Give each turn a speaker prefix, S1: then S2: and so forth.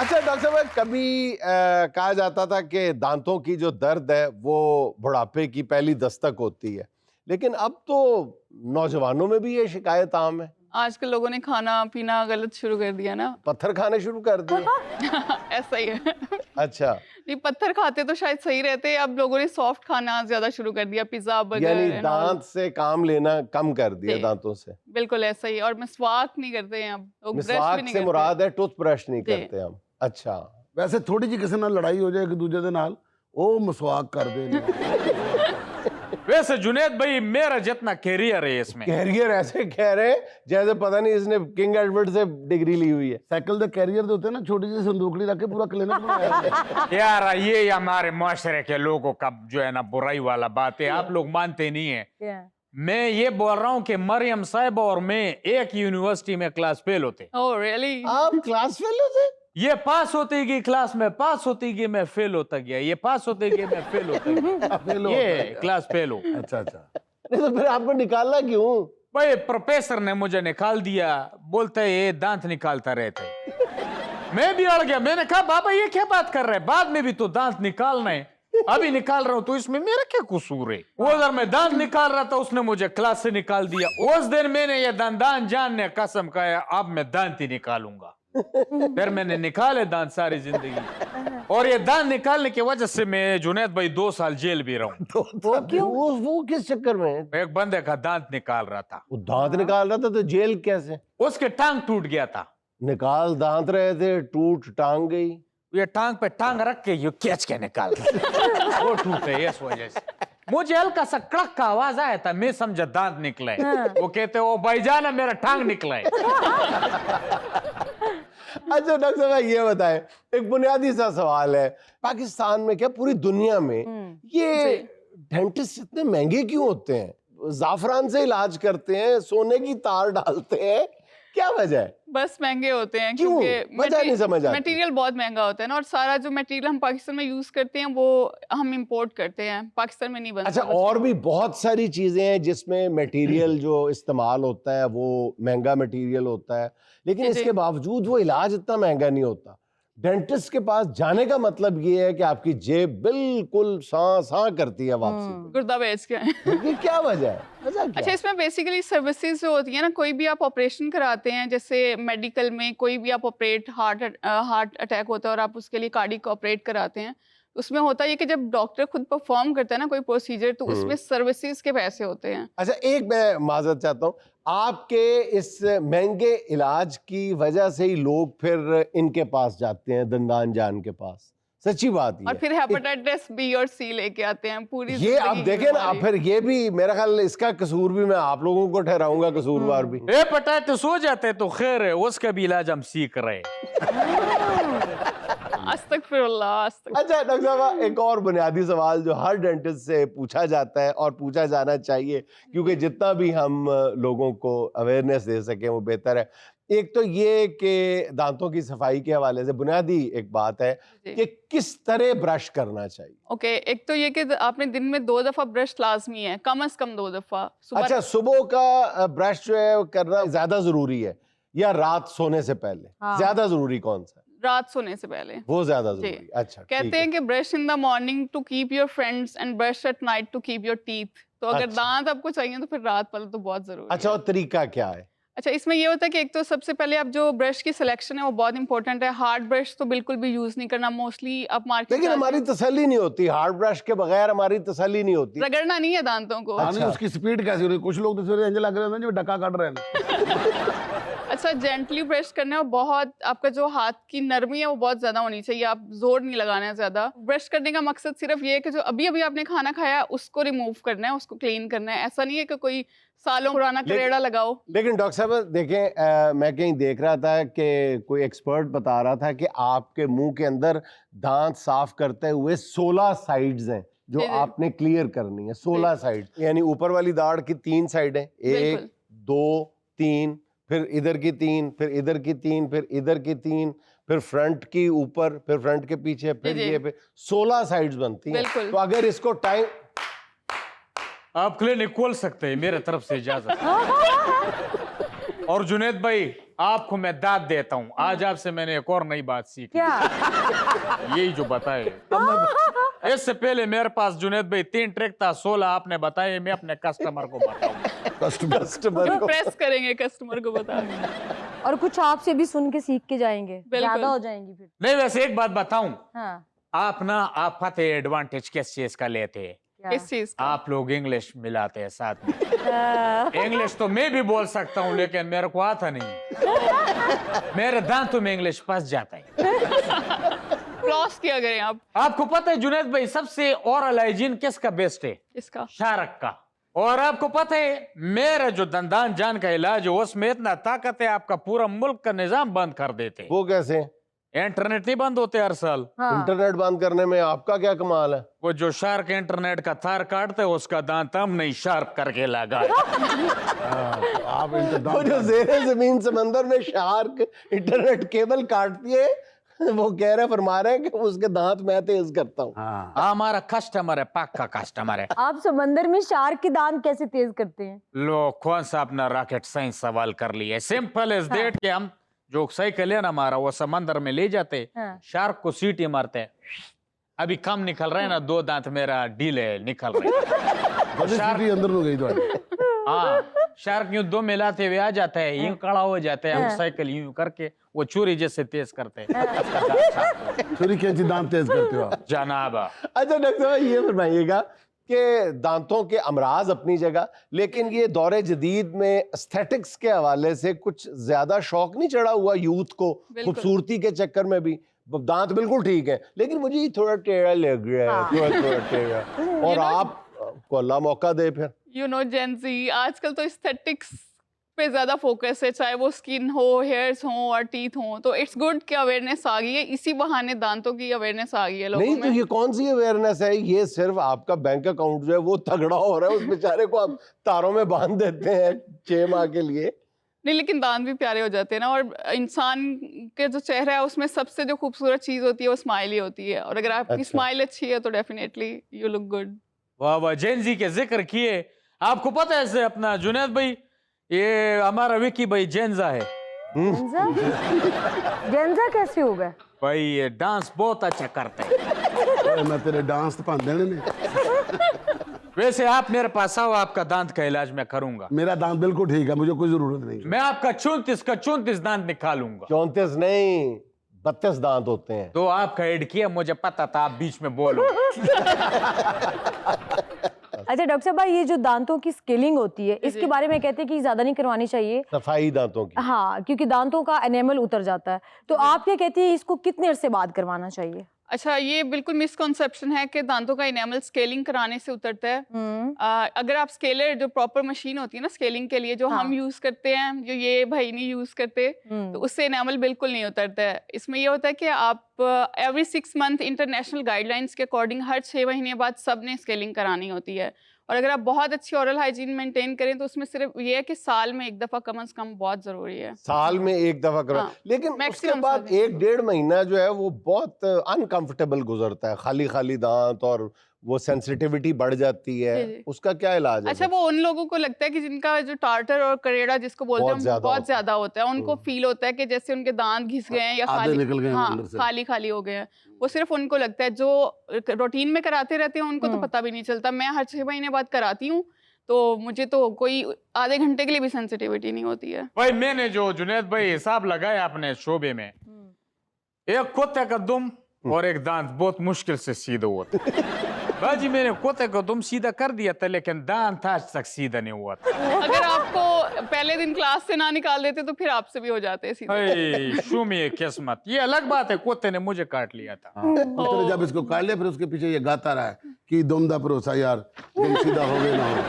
S1: अच्छा डॉक्टर साहब, कभी कहा जाता था कि दांतों की जो दर्द है वो बुढ़ापे की पहली दस्तक होती है, लेकिन अब तो नौजवानों में भी ये शिकायत आम है।
S2: आजकल लोगों ने खाना पीना गलत शुरू कर दिया ना।
S1: पत्थर खाने शुरू कर दिए।
S2: ऐसा ही है।
S1: अच्छा,
S2: नहीं, पत्थर खाते तो शायद सही रहते, अब लोगों ने सॉफ्ट खाना ज्यादा शुरू कर दिया, पिज्जा बर्गर
S1: यानी
S2: एंड ऑल।
S1: दांत से काम लेना कम कर दिया
S2: जी।
S1: दांतों से।
S2: बिल्कुल ऐसा ही। और मिसवाक नहीं करते हैं अब लोग, ब्रश भी
S1: मिसवाक
S2: नहीं
S1: से
S2: करते।
S1: मुराद है टूथब्रश नहीं
S2: जी।
S1: करते हम। अच्छा,
S3: ਵੈਸੇ ਥੋੜੀ ਜਿਹੀ ਕਿਸੇ ਨਾਲ ਲੜਾਈ ਹੋ ਜਾਏ ਇੱਕ ਦੂਜੇ ਦੇ ਨਾਲ ਉਹ ਮਸਵਾਕ ਕਰਦੇ ਨੇ।
S4: वैसे जुनेद भाई मेरा जितना कैरियर है इसमें,
S1: कैरियर ऐसे कह रहे हैं जैसे पता नहीं इसने किंग एडवर्ड से डिग्री ली हुई है।
S3: ਸਾਈਕਲ ਦੇ ਕੈਰੀਅਰ ਦੇ ਉੱਤੇ ਨਾ ਛੋਟੀ ਜਿਹੀ ਸੰਦੂਕੜੀ ਰੱਖ ਕੇ ਪੂਰਾ ਕਲੀਨਿਕ ਬਣਾਇਆ है।
S4: यार ये हमारे माशरे के लोगों का जो है ना बुराई वाला बात है, आप लोग मानते नहीं है। मैं ये बोल रहा हूँ कि मरियम साहिबा और मैं एक यूनिवर्सिटी में क्लास फेल होते,
S2: ओह रियली?
S1: आप क्लास फेल होते?
S4: ये पास होती गई क्लास में, पास होती गई मैं फेल होता गया, ये पास होती गई मैं फेल होता गया,
S3: फेल
S4: ये क्लास फेल हो।
S3: अच्छा अच्छा।
S1: नहीं तो फिर आपको निकालना क्यों?
S4: भाई प्रोफेसर ने मुझे निकाल दिया, बोलते ये दांत निकालता रहते। मैं भी अड़ गया, मैंने कहा बाबा ये क्या बात कर रहे हैं, बाद में भी तो दांत निकालना है, अभी निकाल रहा हूं तो इसमें मेरा क्या कसूर है। वो अगर मैं दांत निकाल रहा था उसने मुझे क्लास से निकाल दिया। उस दिन मैंने ये दंदान जान ने कसम खाया अब मैं दांत ही निकालूंगा। फिर मैंने निकाले दांत सारी जिंदगी, और ये दांत निकालने की वजह से मैं जुनैद भाई 2 साल जेल भी रहा हूं।
S1: वो क्यों? वो किस चक्कर में?
S4: एक बंदे का दांत निकाल रहा था,
S1: वो दांत निकाल रहा था तो जेल कैसे?
S4: उसके टांग टूट गया था।
S1: निकाल दांत रहे थे, टूट टांग गई।
S4: ये टांग पे टांग रख के ये खींच के निकाल रहा। वो टूटे इस वजह से। मुझे हल्का सा कड़क का आवाज आया था, मैं समझा दांत निकला है। वो कहते ओ भाईजान मेरा टांग निकला है।
S1: अच्छा डॉक्टर साहब ये बताएं, एक बुनियादी सा सवाल है, पाकिस्तान में क्या पूरी दुनिया में ये डेंटिस्ट इतने महंगे क्यों होते हैं? जाफरान से इलाज करते हैं, सोने की तार डालते हैं, क्या वजह है?
S2: बस महंगे होते हैं
S1: क्यों?
S2: क्योंकि
S1: वजह नहीं समझ आती।
S2: मटेरियल बहुत महंगा होता है ना, और सारा जो मटेरियल हम पाकिस्तान में यूज करते हैं वो हम इंपोर्ट करते हैं, पाकिस्तान में नहीं बनता।
S1: अच्छा, और भी बहुत सारी चीजें हैं जिसमें मटेरियल जो इस्तेमाल होता है वो महंगा मटेरियल होता है, लेकिन
S2: जी, जी।
S1: इसके बावजूद वो इलाज इतना महंगा नहीं होता। डेंटिस्ट के पास जाने का मतलब ये है कि आपकी जेब बिल्कुल सां करती है वापसी पे।
S2: गुर्दा बेच के आए।
S1: ये क्या वजह है? वजह क्या
S2: अच्छा,
S1: है?
S2: इसमें बेसिकली सर्विसेज जो होती है ना, कोई भी आप ऑपरेशन कराते हैं, जैसे मेडिकल में कोई भी आप ऑपरेट, हार्ट अटैक होता है और आप उसके लिए कार्डियक ऑपरेट कराते हैं, उसमें होता है कि जब डॉक्टर खुद परफॉर्म करता है ना कोई प्रोसीजर, तो उसमें सर्विसेज के पैसे होते हैं।
S1: अच्छा, एक मैं माजरत चाहता हूँ, आपके इस महंगे इलाज की वजह से ही लोग फिर इनके पास जाते हैं, दंदान जान के पास। सच्ची बात
S2: और
S1: ये
S2: फिर हेपेटाइटिस बी और सी लेके आते हैं पूरी
S1: ये
S2: जिंदगी
S1: आप
S2: की
S1: देखें ना,
S2: बीमारी।
S1: फिर ये भी मेरा ख्याल इसका कसूर भी मैं आप लोगों को ठहराऊंगा कसूरवार भी।
S4: ए पटाइटिस हो जाते तो खैर है, उसका भी इलाज हम सीख रहे हैं।
S2: अस्तगफिरुल्लाह, अस्तगफिरुल्लाह।
S1: अच्छा डॉक्टर साहब, एक और बुनियादी सवाल जो हर डेंटिस्ट से पूछा जाता है और पूछा जाना चाहिए, क्योंकि जितना भी हम लोगों को अवेयरनेस दे सकें वो बेहतर है। एक तो ये कि दांतों की सफाई के हवाले से बुनियादी एक बात है
S2: जी।
S1: कि किस तरह ब्रश करना चाहिए।
S2: ओके, एक तो ये कि आपने दिन में 2 दफा ब्रश लाजमी है, कम से कम 2 दफा।
S1: अच्छा, सुबह का ब्रश जो है वो करना ज्यादा जरूरी है या रात सोने से पहले? ज्यादा जरूरी कौन सा है?
S2: रात सोने से पहले।
S1: वो ज्यादा
S2: जी।
S1: जरूरी। अच्छा, ठीक
S2: कहते
S1: है।
S2: हैं कि brush in the morning to keep your friends and brush at night to keep your teeth. तो अगर
S1: अच्छा।
S2: दांत आपको चाहिए तो फिर रात वाला तो बहुत जरूरी
S1: अच्छा,
S2: है।
S1: और तरीका क्या है?
S2: अच्छा, इसमें ये होता है कि एक तो सबसे पहले आप जो ब्रश की सिलेक्शन है वो बहुत इंपॉर्टेंट है। हार्ड ब्रश तो बिल्कुल भी यूज नहीं करना। मोस्टली आप मार्केट
S1: लेकिन हमारी तसल्ली नहीं होती, हार्ड ब्रश के बगैर हमारी तसल्ली नहीं होती।
S2: रगड़ना नहीं है दांतों को।
S3: हाँ नहीं, उसकी स्पीड कैसी हो रही है? कुछ लोग तो सवेरे इंज लग रहे हैं जो डका काट रहे हैं।
S2: अच्छा, जेंटली ब्रश करना है, और बहुत आपका जो हाथ की नरमी है वो बहुत ज्यादा होनी चाहिए, आप जोर नहीं लगाना है ज्यादा। ब्रश करने का मकसद सिर्फ ये है कि जो अभी अभी आपने खाना खाया है उसको रिमूव करना है, उसको क्लीन करना है। ऐसा नहीं है कि कोई सालों पुराना करेड़ा लगाओ।
S1: लेकिन डॉक्टर साहब देखें, मैं कहीं देख रहा था कि कोई एक्सपर्ट बता रहा था कि आपके मुंह के अंदर दांत साफ करते हुए 16 साइड्स हैं जो
S2: जी, जी।
S1: आपने क्लियर करनी है। 16 साइड, यानी ऊपर वाली दाढ़ की 3 साइड है, 1
S2: बिल्कुल।
S1: 2 3, फिर इधर की 3, फिर इधर की 3, फिर इधर की 3, फिर फ्रंट की ऊपर, फिर फ्रंट के पीछे, फिर
S2: जी, जी।
S1: ये पे 16 साइड्स बनती हैं।
S2: बिल्कुल।
S1: तो अगर इसको टाइम
S4: आप क्लिनिक खोल सकते हैं, मेरे तरफ से इजाजत। और जुनेद भाई आपको मैं दाद देता हूँ। आज आपसे मैंने एक और नई बात सीखी।
S5: क्या?
S4: यही जो बताए। इससे पहले मेरे पास जुनेद भाई 3 ट्रिक था, 16 आपने बताए। मैं अपने कस्टमर को बताऊंगा।
S1: कस्टमर को
S2: प्रेस करेंगे कस्टमर को बता
S5: और कुछ आपसे भी सुन के सीख के जाएंगे, ज्यादा हो जाएंगी फिर।
S4: नहीं, वैसे एक बात बताऊं,
S5: हाँ,
S4: आप पता है एडवांटेज किस चीज का लेते हैं?
S5: क्या?
S2: इस चीज का।
S4: आप लोग इंग्लिश मिलाते हैं साथ में। इंग्लिश तो मैं भी बोल सकता हूँ, लेकिन मेरे को आता नहीं। मेरे दांतों में इंग्लिश फंस जाता है।
S2: फ्लॉस किया करें आप
S4: आपको पता है जुनेद भाई, सबसे ओरल हाइजीन किसका बेस्ट है?
S2: इसका।
S4: शार्क का। और आपको पता है मेरा जो दंदान जान का इलाज है उसमें इतना ताकत है, आपका पूरा मुल्क का निजाम बंद कर देते।
S1: वो कैसे?
S4: इंटरनेट नहीं बंद होते हर साल।
S5: हाँ।
S1: इंटरनेट बंद करने में आपका क्या कमाल है?
S4: वो जो शार्क इंटरनेट का तार काटते उसका दांत हम नहीं शार्प करके लगा है।
S3: आप
S1: वो जो जेरे जमीन समंदर में शार्क इंटरनेट केबल काटती है, वो कह रहे फरमा रहे हैं कि उसके दांत मैं तेज करता हूँ।
S3: हाँ,
S4: हमारा कस्टमर है, पक्का कस्टमर है।
S5: आप समंदर में शार्क के दांत कैसे तेज करते हैं?
S4: लो, कौन सा अपना रॉकेट साइंस सवाल कर लिया? सिंपल इज दैट कि हम जो साइकिल है ना हमारा, वो समंदर में ले जाते,
S5: हाँ।
S4: शार्क को सीटी मारते हैं। अभी कम निकल रहे हैं ना, 2 दांत मेरा ढीले निकल रहे हैं।
S3: सीटी अंदर में गई तो
S4: हाँ, शार्क यूं 2 मिलाते हुए आ जाता है, यूं कड़ा हो जाता है। हम साइकिल यूं करके वो छुरी जैसे तेज करते हैं।
S3: छुरी कैंची दांत तेज करते हो आप?
S4: जनाब,
S1: अच्छा डॉक्टर साहब ये फरमाइएगा कि दांतों के अमराज अपनी जगह, लेकिन ये दौरे जदीद में एस्थेटिक्स के हवाले से कुछ ज्यादा शौक नहीं चढ़ा हुआ यूथ को?
S2: बिल्कुल।
S1: खूबसूरती के चक्कर में भी दांत बिल्कुल ठीक है, लेकिन मुझे ये थोड़ा टेढ़ा लग रहा है, थोड़ा टेढ़ा। और आप को अल्लाह मौका दे फिर।
S2: यू नो जेन ज़ी आजकल तो एस्थेटिक्स पे ज्यादा फोकस है, चाहे वो स्किन हो, हेयर्स हो और टीथ हो। तो इट्स गुड कि अवेयरनेस आ गई है, इसी बहाने दांतों की अवेयरनेस आ गई है लोगों
S1: नहीं
S2: में।
S1: तो ये कौन सी अवेयरनेस है? ये सिर्फ आपका बैंक अकाउंट जो है वो तगड़ा हो रहा है, उस बेचारे को आप तारों में बांध देते हैं 6 माह के लिए।
S2: नहीं, लेकिन दांत भी प्यारे हो जाते हैं ना। और इंसान के जो चेहरा है उसमें सबसे जो खूबसूरत चीज होती है वो स्माइल ही होती है। और अगर आपकी
S1: अच्छा।
S2: स्माइल अच्छी है तो डेफिनेटली यू लुक गुड।
S4: वाह वाह, जैन जी के जिक्र किए। आपको पता है से अपना जुनेद भाई, ये हमारा विकी भाई जेंजा है।
S5: जेंजा? जेंजा कैसे हो गए?
S4: भाई ये डांस बहुत अच्छा करता है।
S3: ओए, मैं तेरे डांस तो भांदे ने।
S4: वैसे आप मेरे पास आओ, आपका दांत का इलाज मैं करूंगा।
S3: मेरा दांत बिल्कुल ठीक है, मुझे कोई जरूरत नहीं।
S4: मैं आपका 34 का 34 दांत निकालूंगा।
S1: 34 नहीं 32 दांत होते हैं।
S4: तो आपका ऐड किया, मुझे पता था आप बीच में बोलो।
S5: अच्छा डॉक्टर साहब, ये जो दांतों की स्केलिंग होती है, इसके बारे में कहते हैं कि ज्यादा नहीं करवानी चाहिए।
S1: सफाई दांतों की।
S5: हाँ, क्योंकि दांतों का एनेमल उतर जाता है। तो आप क्या कहती है, इसको कितने अरसे बाद करवाना चाहिए?
S2: अच्छा, ये बिल्कुल मिसकॉन्सेप्शन है कि दांतों का इनेमल स्केलिंग कराने से उतरता है। अगर आप स्केलर, जो प्रॉपर मशीन होती है ना स्केलिंग के लिए, जो
S5: हाँ।
S2: हम यूज करते हैं, जो ये भाई नहीं यूज करते, तो उससे इनेमल बिल्कुल नहीं उतरता है। इसमें ये होता है कि आप एवरी 6 मंथ इंटरनेशनल गाइडलाइंस के अकॉर्डिंग हर 6 महीने बाद सब ने स्केलिंग करानी होती है। और अगर आप बहुत अच्छी ओरल हाइजीन मेंटेन करें तो उसमें सिर्फ ये है कि साल में 1 दफा कम से कम बहुत जरूरी है।
S1: साल में 1 दफा करो।
S2: हाँ,
S1: लेकिन उसके
S2: maximum
S1: बाद
S2: साल में।
S1: 1-1.5 महीना जो है वो बहुत अनकंफर्टेबल गुजरता है, खाली खाली दांत, और वो सेंसिटिविटी बढ़ जाती है।
S2: जी, जी।
S1: उसका क्या इलाज है?
S2: अच्छा, वो उन लोगों को लगता है कि जिनका जो टार्टर और करेड़ा जिसको बोलते
S1: बहुत
S2: हैं
S1: ज्यादा
S2: बहुत
S1: होता है।
S2: ज्यादा होता है, उनको फील होता है कि जैसे उनके दांत घिस गए हैं या
S3: आधे
S2: खाली
S3: निकल गए हैं
S2: हाँ
S3: अंदर से।
S2: खाली खाली हो गए हैं। वो सिर्फ उनको लगता है, जो रूटीन में कराते रहते हैं उनको तो पता भी नहीं चलता। मैं हर 6 महीने बाद कराती हूँ, तो मुझे तो कोई आधे घंटे के लिए भी सेंसिटिविटी नहीं होती है।
S4: भाई मैंने जो जुनेद भाई हिसाब लगाया अपने शोबे में, एक कुत्ते का दुम और एक दांत बहुत मुश्किल से सीधा हुआ था। बाजी मैंने कुत्ते का दुम सीधा कर दिया था, लेकिन दांत आज तक सीधा नहीं हुआ था।
S2: अगर आपको पहले दिन क्लास से ना निकाल देते तो फिर आपसे भी हो जाते सीधे।
S4: हे, शुमी किस्मत। ये अलग बात है, कुत्ते ने मुझे काट लिया था।
S3: तेरे जब इसको काट लिया, फिर उसके पीछे ये गाता रहा है कि दुम दा भरोसा यार, दुम सीधा हो गया ना हो।